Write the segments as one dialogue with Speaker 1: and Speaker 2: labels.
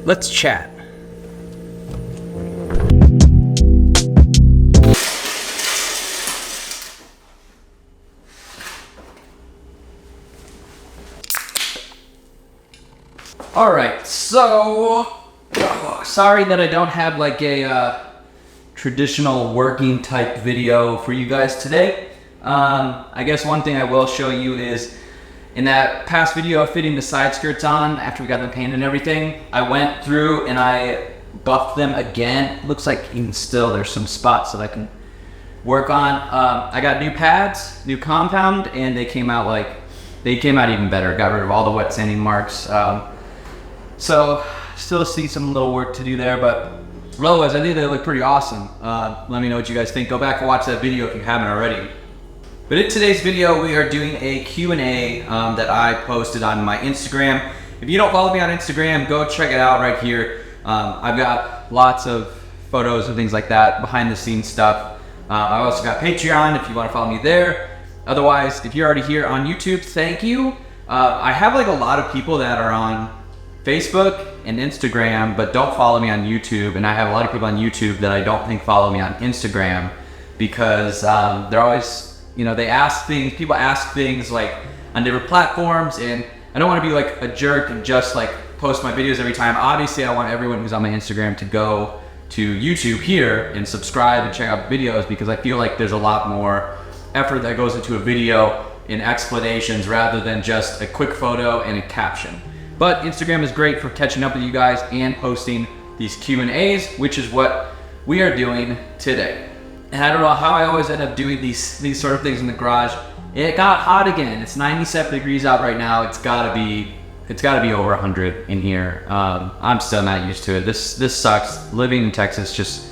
Speaker 1: Let's chat. All right, so sorry that I don't have like a traditional working type video for you guys today. I guess one thing I will show you is in that past video of fitting the side skirts on after we got them painted and everything, I went through and I buffed them again. Looks like even still there's some spots that I can work on. I got new pads, new compound, and they came out even better. Got rid of all the wet sanding marks. So still see some little work to do there, but otherwise I think they look pretty awesome. Let me know what you guys think. Go back and watch that video if you haven't already. But in today's video, we are doing a Q&A that I posted on my Instagram. If you don't follow me on Instagram, go check it out right here. I've got lots of photos and things like that, behind the scenes stuff. I've also got Patreon if you want to follow me there. Otherwise, if you're already here on YouTube, thank you. I have like a lot of people that are on Facebook and Instagram, but don't follow me on YouTube. And I have a lot of people on YouTube that I don't think follow me on Instagram because they're always, they ask things, people ask things like on different platforms, and I don't want to be like a jerk and just like post my videos every time. Obviously, I want everyone who's on my Instagram to go to YouTube here and subscribe and check out videos because I feel like there's a lot more effort that goes into a video in explanations rather than just a quick photo and a caption. But Instagram is great for catching up with you guys and posting these Q&As, which is what we are doing today. And I don't know how I always end up doing these sort of things in the garage. It got hot again. It's 97 degrees out right now. It's gotta be over 100 in here. I'm still not used to it. This sucks. Living in Texas, just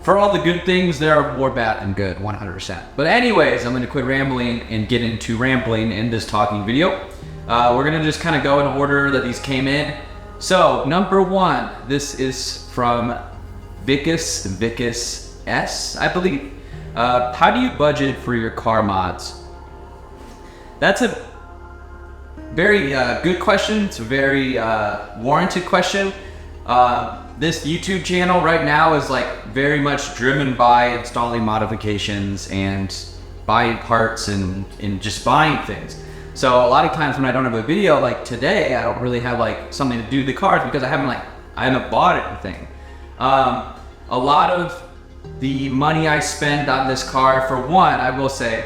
Speaker 1: for all the good things, there are more bad than good, 100%. But anyways, I'm gonna quit rambling and get into rambling in this talking video. We're gonna just kind of go in order that these came in. So number one, this is from Vicus S, I believe. How do you budget for your car mods? That's a very good question. It's a very warranted question. This YouTube channel right now is like very much driven by installing modifications and buying parts and just buying things. So a lot of times when I don't have a video like today, I don't really have like something to do to the cars because I haven't bought anything. A lot of the money I spend on this car, for one, I will say,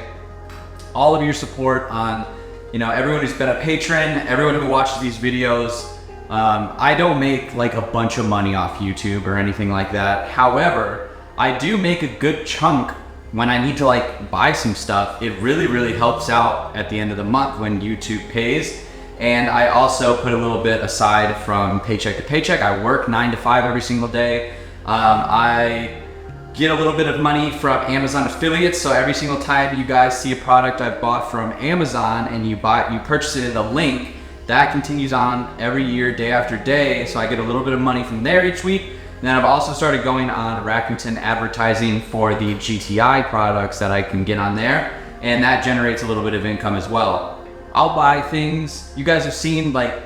Speaker 1: all of your support on, everyone who's been a patron, everyone who watches these videos. I don't make like a bunch of money off YouTube or anything like that. However, I do make a good chunk when I need to like buy some stuff. It really, really helps out at the end of the month when YouTube pays. And I also put a little bit aside from paycheck to paycheck. I work 9 to 5 every single day. I get a little bit of money from Amazon affiliates. So every single time you guys see a product I bought from Amazon and you purchase it in a link, that continues on every year, day after day. So I get a little bit of money from there each week. And then I've also started going on Rakuten advertising for the GTI products that I can get on there. And that generates a little bit of income as well. I'll buy things. You guys have seen like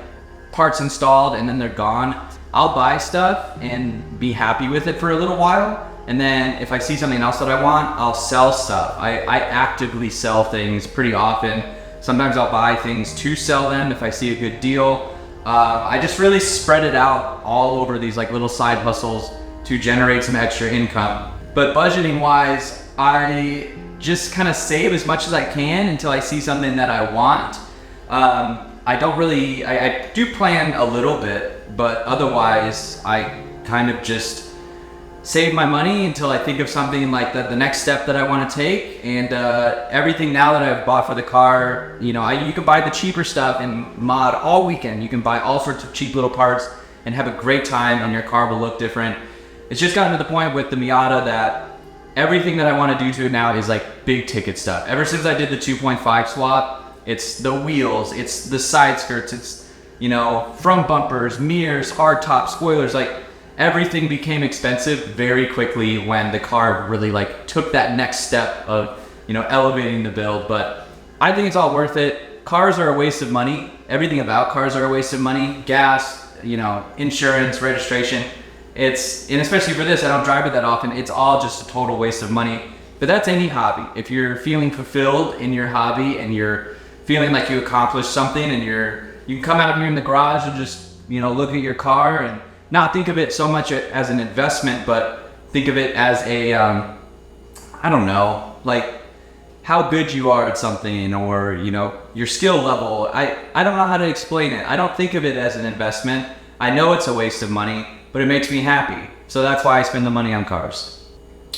Speaker 1: parts installed and then they're gone. I'll buy stuff and be happy with it for a little while. And then if I see something else that I want, I'll sell stuff. I actively sell things pretty often. Sometimes I'll buy things to sell them if I see a good deal. I just really spread it out all over these like little side hustles to generate some extra income. But budgeting wise, I just kind of save as much as I can until I see something that I want. I do plan a little bit, but otherwise I kind of just save my money until I think of something like the next step that I want to take. And everything now that I've bought for the car, you can buy the cheaper stuff and mod all weekend. You can buy all sorts of cheap little parts and have a great time, and your car will look different. It's just gotten to the point with the Miata that everything that I want to do to it now is like big ticket stuff. Ever since I did the 2.5 swap, it's the wheels, it's the side skirts, it's, front bumpers, mirrors, hard top, spoilers, like everything became expensive very quickly when the car really like took that next step of, elevating the build. But I think it's all worth it. Cars are a waste of money. Everything about cars are a waste of money. Gas, insurance, registration. And especially for this, I don't drive it that often. It's all just a total waste of money. But that's any hobby. If you're feeling fulfilled in your hobby and you're feeling like you accomplished something, and you can come out here in the garage and just, look at your car and not think of it so much as an investment, but think of it as a, I don't know, like how good you are at something, or, your skill level. I don't know how to explain it. I don't think of it as an investment. I know it's a waste of money, but it makes me happy. So that's why I spend the money on cars.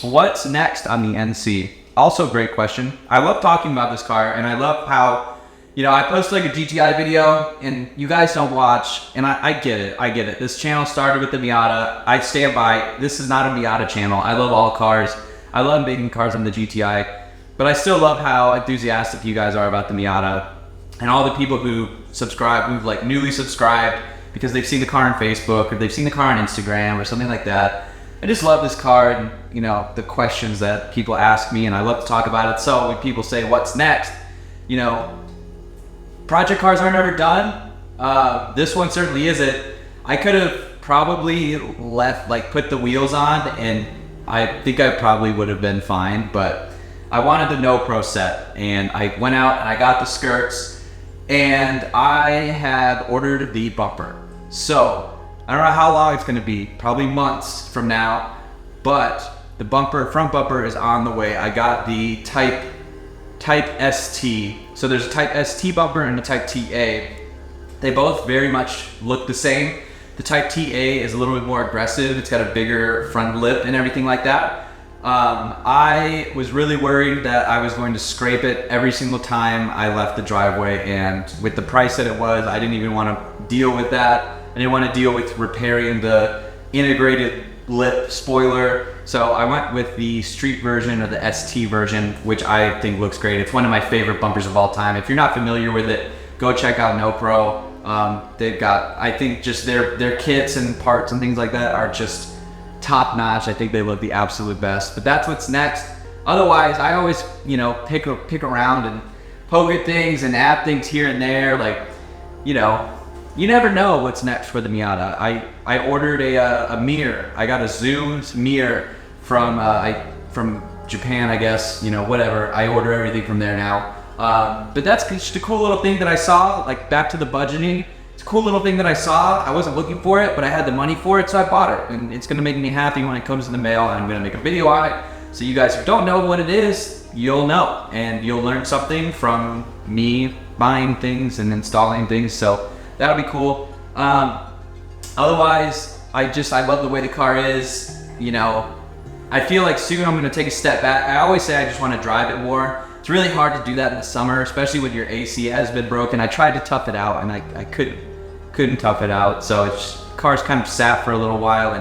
Speaker 1: What's next on the NC? Also great question. I love talking about this car, and I love how, I post like a GTI video and you guys don't watch, and I get it. This channel started with the Miata. I stand by, this is not a Miata channel. I love all cars. I love making cars on the GTI, but I still love how enthusiastic you guys are about the Miata, and all the people who subscribe, who've like newly subscribed because they've seen the car on Facebook, or they've seen the car on Instagram or something like that. I just love this car, and the questions that people ask me, and I love to talk about it. So when people say, what's next? Project cars are never done. This one certainly isn't. I could have probably put the wheels on, and I think I probably would have been fine, but I wanted the No Pro set, and I went out and I got the skirts, and I had ordered the bumper. So I don't know how long it's going to be, probably months from now, but the front bumper is on the way. I got the Type ST. So there's a Type ST bumper and a Type TA. They both very much look the same. The Type TA is a little bit more aggressive. It's got a bigger front lip and everything like that. I was really worried that I was going to scrape it every single time I left the driveway, and with the price that it was, I didn't even want to deal with that. I didn't want to deal with repairing the integrated lip spoiler, so I went with the street version, or the ST version, which I think looks great. It's one of my favorite bumpers of all time. If you're not familiar with it, go check out No Pro. They've got, I think, just their kits and parts and things like that are just top notch. I think they look the absolute best. But that's what's next. Otherwise, I always, pick around and poke at things and add things here and there, you never know what's next for the Miata. I ordered a mirror. I got a zoomed mirror from Japan, I guess. Whatever. I order everything from there now. But that's just a cool little thing that I saw. Like, back to the budgeting. It's a cool little thing that I saw. I wasn't looking for it, but I had the money for it, so I bought it. And it's gonna make me happy when it comes in the mail. And I'm gonna make a video on it. So you guys who don't know what it is, you'll know, and you'll learn something from me buying things and installing things. So that'll be cool. Otherwise, I love the way the car is. I feel like soon I'm gonna take a step back. I always say I just wanna drive it more. It's really hard to do that in the summer, especially when your AC has been broken. I tried to tough it out, and I couldn't tough it out. So car's kind of sat for a little while,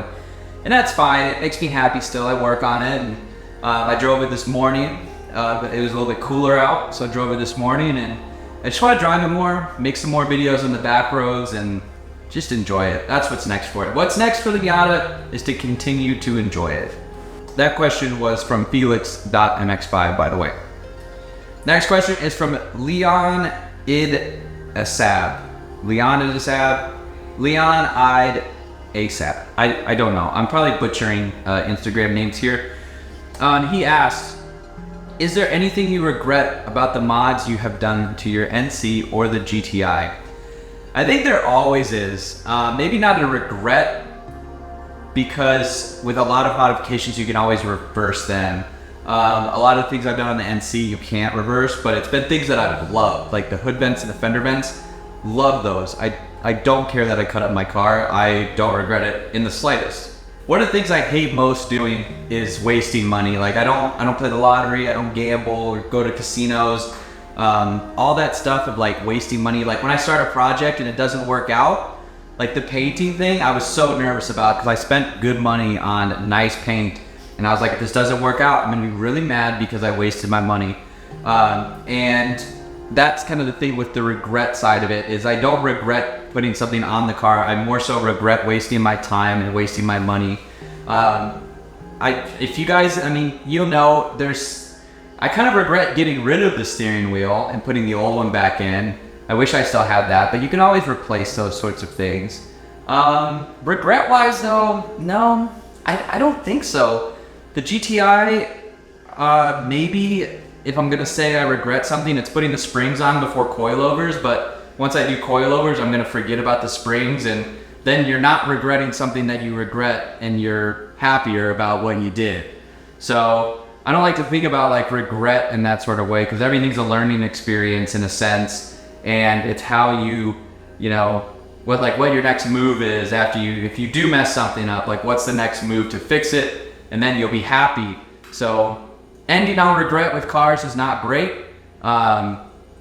Speaker 1: and that's fine. It makes me happy still. I work on it, and I drove it this morning. But it was a little bit cooler out, so I drove it this morning, and I just want to drive it more, make some more videos on the back roads, and just enjoy it. That's what's next for it. What's next for the Miata is to continue to enjoy it. That question was from Felix.mx5, by the way. Next question is from Leon Id Asab. Leon Id Asab? Leon Id Asab. I don't know. I'm probably butchering Instagram names here. He asked, is there anything you regret about the mods you have done to your NC or the GTI? I think there always is. Maybe not a regret, because with a lot of modifications you can always reverse them. A lot of things I've done on the NC you can't reverse, but it's been things that I've loved, like the hood vents and the fender vents. Love those. I don't care that I cut up my car. I don't regret it in the slightest. One of the things I hate most doing is wasting money. Like, I don't play the lottery, I don't gamble or go to casinos. All that stuff of like wasting money. Like when I start a project and it doesn't work out, like the painting thing, I was so nervous about, because I spent good money on nice paint, and I was like, if this doesn't work out, I'm gonna be really mad because I wasted my money. And that's kind of the thing with the regret side of it, is I don't regret putting something on the car. I more so regret wasting my time and wasting my money. If you guys, you'll know, I kind of regret getting rid of the steering wheel and putting the old one back in. I wish I still had that, but you can always replace those sorts of things. Regret-wise though, no, I don't think so. The GTI, maybe if I'm gonna say I regret something, it's putting the springs on before coilovers, but once I do coilovers, I'm gonna forget about the springs, and then you're not regretting something that you regret, and you're happier about what you did. So I don't like to think about like regret in that sort of way, because everything's a learning experience in a sense, and it's how you know, what your next move is after if you do mess something up, like what's the next move to fix it, and then you'll be happy. So ending on regret with cars is not great.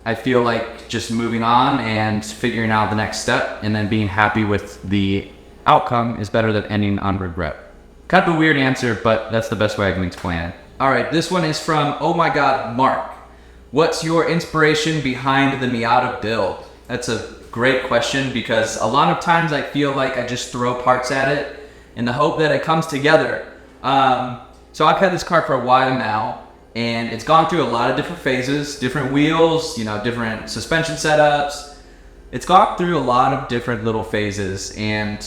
Speaker 1: I feel like just moving on and figuring out the next step and then being happy with the outcome is better than ending on regret. Kind of a weird answer, but that's the best way I can explain it. All right, this one is from, oh my God, Mark. What's your inspiration behind the Miata build? That's a great question, because a lot of times I feel like I just throw parts at it in the hope that it comes together. So I've had this car for a while now, and it's gone through a lot of different phases, different wheels, different suspension setups. It's gone through a lot of different little phases, and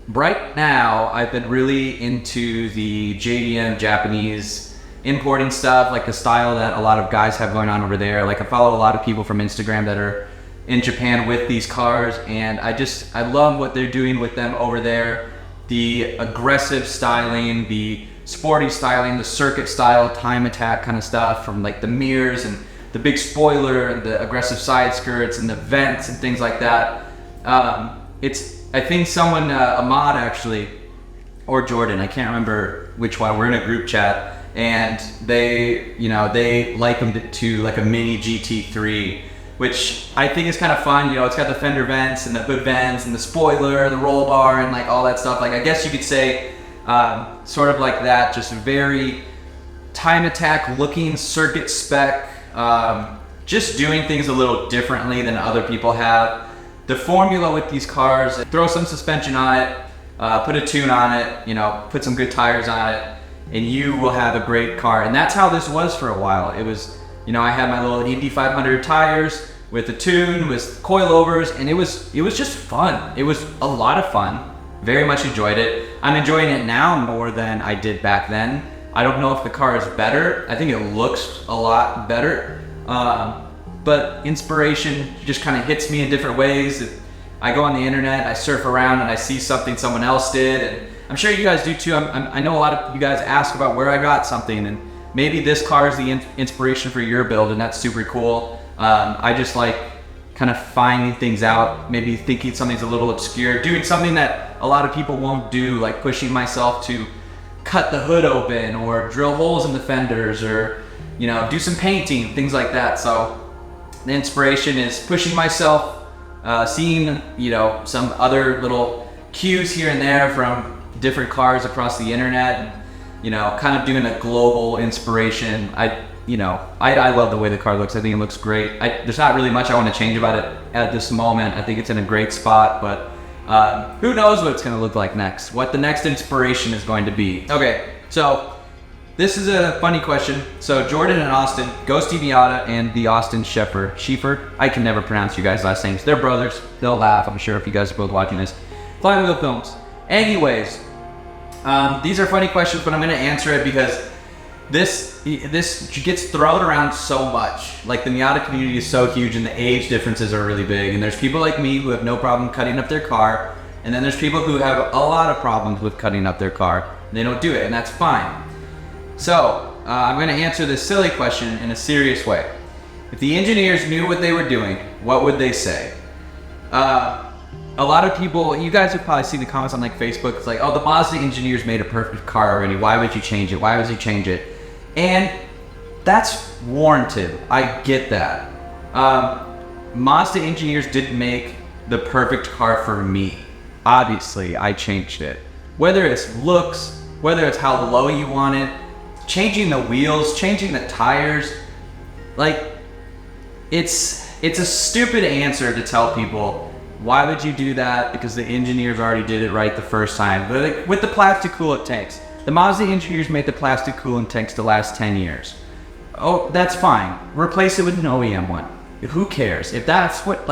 Speaker 1: right now I've been really into the JDM Japanese importing stuff, like the style that a lot of guys have going on over there. Like I follow a lot of people from Instagram that are in Japan with these cars, and I love what they're doing with them over there. The aggressive styling, the sporty styling, the circuit style, time attack kind of stuff, from like the mirrors and the big spoiler and the aggressive side skirts and the vents and things like that. I think someone, Ahmad actually, or Jordan, I can't remember which one, we're in a group chat, and they likened it to like a mini GT3, which I think is kind of fun. It's got the fender vents and the hood vents and the spoiler, the roll bar, and like all that stuff. Like I guess you could say sort of like that, just very time attack looking circuit spec, just doing things a little differently than other people have. The formula with these cars, throw some suspension on it, put a tune on it, put some good tires on it, and you will have a great car. And that's how this was for a while. It was, I had my little Indy 500 tires with a tune, with coilovers, and it was just fun. It was a lot of fun. Very much enjoyed it. I'm enjoying it now more than I did back then. I don't know if the car is better. I think it looks a lot better. But inspiration just kind of hits me in different ways. I go on the internet, I surf around, and I see something someone else did, and I'm sure you guys do too. I know a lot of you guys ask about where I got something, and maybe this car is the inspiration for your build, and that's super cool. I just like kind of finding things out, maybe thinking something's a little obscure, doing something that a lot of people won't do, like pushing myself to cut the hood open or drill holes in the fenders, or do some painting, things like that. So the inspiration is pushing myself, seeing some other little cues here and there from different cars across the internet, and kind of doing a global inspiration. I love the way the car looks. I think it looks great. There's not really much I want to change about it at this moment. I think it's in a great spot, but who knows what it's going to look like next, what the next inspiration is going to be. Okay, so this is a funny question. So Jordan and Austin, Ghosty Miata and the Austin Schieffer, I can never pronounce you guys' last names. They're brothers. They'll laugh, I'm sure, if you guys are both watching this. Flying Wheel Films. Anyways, these are funny questions, but I'm going to answer it because this gets thrown around so much. Like, the Miata community is so huge, and the age differences are really big. And there's people like me who have no problem cutting up their car, and then there's people who have a lot of problems with cutting up their car. And they don't do it, and that's fine. So I'm going to answer this silly question in a serious way. If the engineers knew what they were doing, what would they say? A lot of people, you guys have probably seen the comments on like Facebook. It's like, oh, the Mazda engineers made a perfect car already. Why would you change it? Why would you change it? And that's warranted. I get that. Mazda engineers didn't make the perfect car for me. Obviously, I changed it. Whether it's looks, whether it's how low you want it, changing the wheels, changing the tires, like, it's a stupid answer to tell people, why would you do that? Because the engineers already did it right the first time. But like, with the plastic coolant tanks, the Mazda engineers made the plastic coolant tanks to last 10 years. Oh, that's fine. Replace it with an OEM one. Who cares? If that's what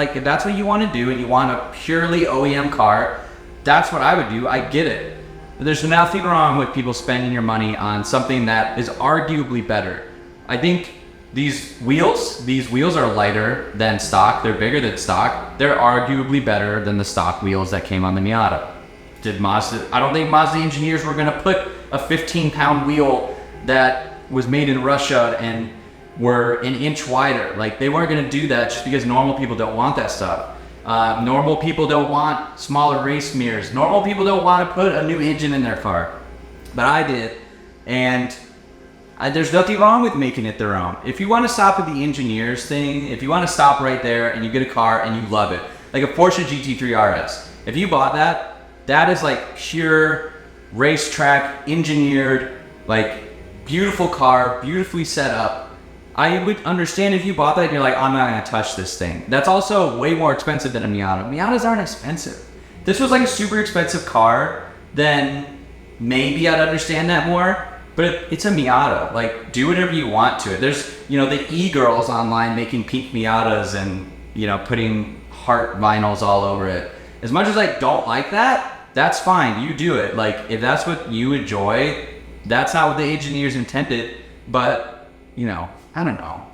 Speaker 1: you want to do, and you want a purely OEM car, that's what I would do. I get it. There's nothing wrong with people spending your money on something that is arguably better. I think these wheels are lighter than stock. They're bigger than stock. They're arguably better than the stock wheels that came on the Miata. I don't think Mazda engineers were gonna put a 15-pound wheel that was made in Russia and were an inch wider. Like, they weren't gonna do that just because normal people don't want that stuff. Normal people don't want smaller race mirrors. Normal people don't want to put a new engine in their car. But I did, and there's nothing wrong with making it their own. If you want to stop at the engineers thing, if you want to stop right there and you get a car and you love it, like a Porsche GT3 RS, if you bought that, that is like pure racetrack, engineered, like beautiful car, beautifully set up. I would understand if you bought that and you're like, I'm not gonna touch this thing. That's also way more expensive than a Miata. Miatas aren't expensive. If this was like a super expensive car, then maybe I'd understand that more. But it's a Miata. Like, do whatever you want to it. There's, you know, the e-girls online making pink Miatas and, you know, putting heart vinyls all over it. As much as I don't like that, that's fine. You do it. Like, if that's what you enjoy, that's not what the engineers intended. But, you know, I don't know.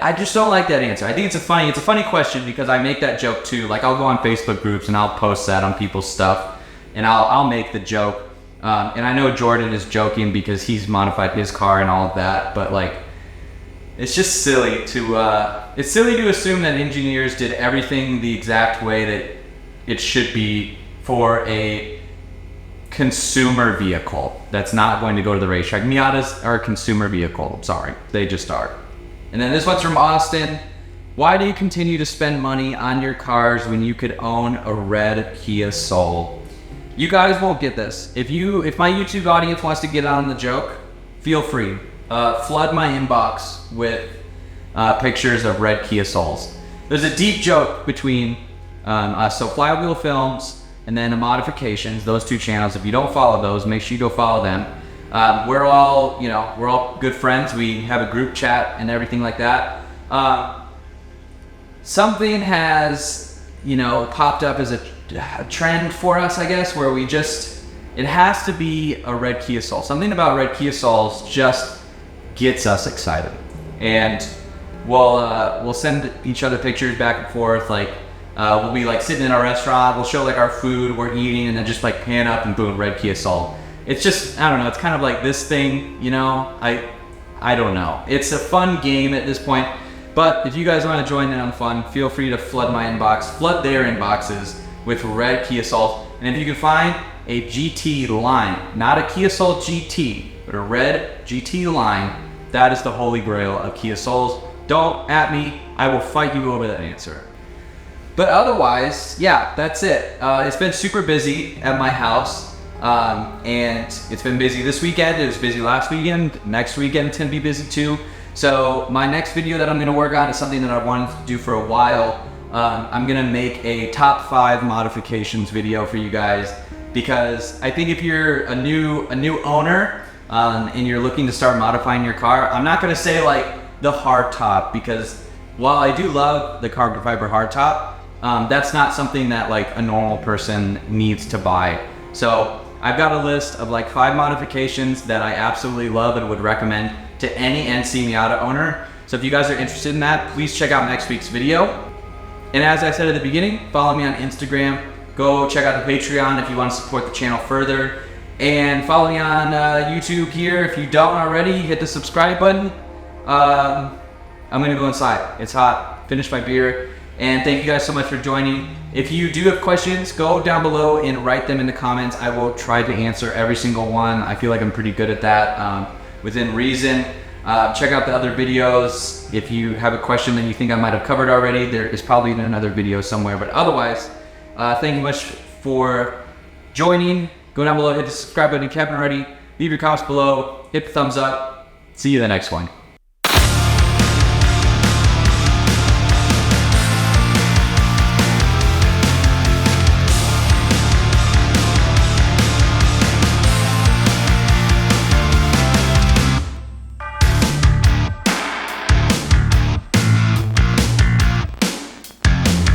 Speaker 1: I just don't like that answer. I think it's a funny question because I make that joke too. Like, I'll go on Facebook groups and I'll post that on people's stuff, and I'll make the joke. And I know Jordan is joking because he's modified his car and all of that, but like, it's just silly to assume that engineers did everything the exact way that it should be for a consumer vehicle that's not going to go to the racetrack. Miatas are a consumer vehicle. I'm sorry, they just are. And then this one's from Austin. Why do you continue to spend money on your cars when you could own a red Kia Soul? You guys won't get this. If my YouTube audience wants to get on the joke, feel free. Flood my inbox with pictures of red Kia Souls. There's a deep joke between us. So Flywheel Films and then Modifications, those two channels. If you don't follow those, make sure you go follow them. We're all good friends. We have a group chat and everything like that. Something has, popped up as a trend for us, I guess, where it has to be a red Kia Soul. Something about red Kia Souls just gets us excited. And we'll send each other pictures back and forth. Like, we'll be like sitting in a restaurant, we'll show like our food we're eating, and then just like pan up and boom, red Kia Soul. It's just, I don't know, it's kind of like this thing, I don't know. It's a fun game at this point, but if you guys want to join in on the fun, feel free to flood my inbox, flood their inboxes with red Kia Souls. And if you can find a GT line, not a Kia Soul GT, but a red GT line, that is the holy grail of Kia Souls. Don't at me, I will fight you over that answer. But otherwise, yeah, that's it. It's been super busy at my house. And it's been busy this weekend, it was busy last weekend, next weekend it's gonna be busy too. So my next video that I'm gonna work on is something that I've wanted to do for a while. I'm gonna make a top 5 modifications video for you guys, because I think if you're a new owner and you're looking to start modifying your car, I'm not gonna say like the hard top, because while I do love the carbon fiber hard top, that's not something that like a normal person needs to buy. So I've got a list of like 5 modifications that I absolutely love and would recommend to any NC Miata owner. So if you guys are interested in that, please check out next week's video. And as I said at the beginning, follow me on Instagram. Go check out the Patreon if you want to support the channel further. And follow me on YouTube here. If you don't already, hit the subscribe button. I'm gonna go inside. It's hot. Finish my beer. And thank you guys so much for joining. If you do have questions, go down below and write them in the comments. I will try to answer every single one. I feel like I'm pretty good at that, within reason. Check out the other videos. If you have a question that you think I might have covered already, there is probably another video somewhere. But otherwise, thank you much for joining. Go down below, hit the subscribe button if you haven't already. Leave your comments below, hit the thumbs up. See you in the next one.